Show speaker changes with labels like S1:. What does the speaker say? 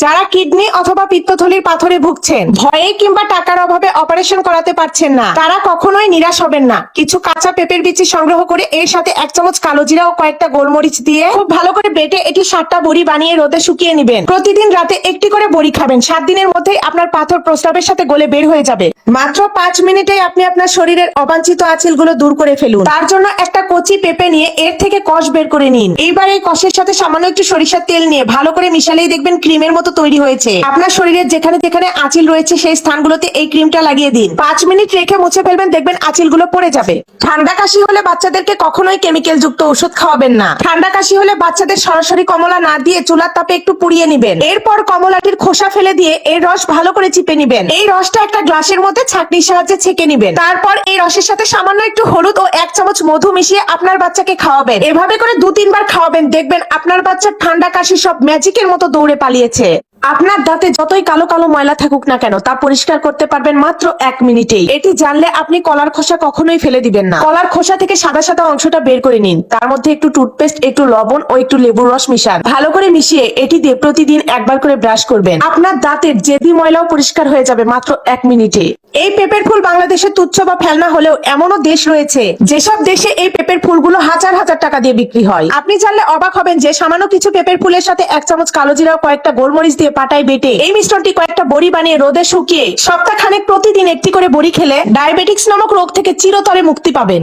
S1: যারা কিডনি অথবা পিত্তথলির পাথরে ভুগছেন, ভয়ে কিংবা টাকার অভাবে অপারেশন করাতে পারছেন না, তারা কখনোই নিরাশ হবেন না। কিছু কাঁচা পেঁপের বিচি সংগ্রহ করে এর সাথে 1 চামচ কালো জিরা ও কয়েকটা গোলমরিচ দিয়ে খুব ভালো করে বেটে এটি 7টা বড়ি বানিয়ে রোদে শুকিয়ে নেবেন। প্রতিদিন রাতে একটি করে বড়ি খাবেন। 7 দিনের মধ্যেই আপনার পাথর প্রস্রাবের সাথে গলে বের হয়ে যাবে। মাত্র 5 মিনিটেই আপনি আপনার শরীরের অবাঞ্ছিত আঁচিলগুলো দূর করে ফেলুন। তার জন্য একটা কচি পেঁপে নিয়ে এর থেকে কষ বের করে নিন। এইবার এই কষের সাথে সামান্য একটু সরিষার তেল নিয়ে ভালো করে মিশালেই দেখবেন ক্রিমের মতো তৈরি হয়েছে। আপনার শরীরের যেখানে যেখানে আঁচিল রয়েছে সেই স্থানগুলোতে এই ক্রিমটা লাগিয়ে দিন। 5 মিনিট রেখে মুছে ফেলবেন, দেখবেন আঁচিলগুলো পড়ে যাবে। ঠান্ডা কাশি হলে বাচ্চাদেরকে কখনোই কেমিক্যাল যুক্ত ওষুধ খাওয়াবেন না। ঠান্ডা কাশি হলে বাচ্চাদের সরাসরি কমলা না দিয়ে চুলার তাপে একটু পুড়িয়ে নেবেন। এরপর কমলাটির খোসা ফেলে দিয়ে এর রস ভালো করে চিপে নেবেন। এই রসটা একটা গ্লাসের মধ্যে ছাঁকনির সাহায্যে ছেঁকে নেবেন। তারপর এই রসের সাথে সামান্য একটু হলুদ ও 1 চামচ মধু মিশিয়ে আপনার বাচ্চাকে খাওয়াবেন। এভাবে করে 2-3 বার খাওয়াবেন, দেখবেন আপনার বাচ্চার ঠান্ডা কাশি সব ম্যাজিকের মতো দৌড়ে পালিয়েছে। আপনার দাঁতে যতই কালো কালো ময়লা থাকুক না কেন, তা পরিষ্কার করতে পারবেন মাত্র 1 মিনিটেই। এটি জানলে আপনি কলার খোসা কখনোই ফেলে দিবেন না। কলার খোসা থেকে সাদা সাদা অংশটা বের করে নিন। তার মধ্যে একটু টুথপেস্ট, একটু লবণ ও একটু লেবুর রস মিশান। ভালো করে মিশিয়ে এটি দিয়ে প্রতিদিন একবার করে ব্রাশ করবেন। আপনার দাঁতের জেদি ময়লাও পরিষ্কার হয়ে যাবে মাত্র 1 মিনিটে। এই পেঁপের ফুল বাংলাদেশে তুচ্ছ বা ফেলনা হলেও এমনও দেশ রয়েছে যেসব দেশে এই পেঁপের ফুলগুলো হাজার হাজার টাকা দিয়ে বিক্রি হয়। আপনি জানলে অবাক হবেন যে সামান্য কিছু পেঁপের ফুলের সাথে 1 চামচ কালো জিরা ও কয়েকটা গোলমরিচ দিয়ে পাটায় বেটে এই মিশ্রণটি কয়েকটা বড়ি বানিয়ে রোদে শুকিয়ে সপ্তাহখানেক প্রতিদিন একটি করে বড়ি খেলে ডায়াবেটিক্স নামক রোগ থেকে চিরতরে মুক্তি পাবেন।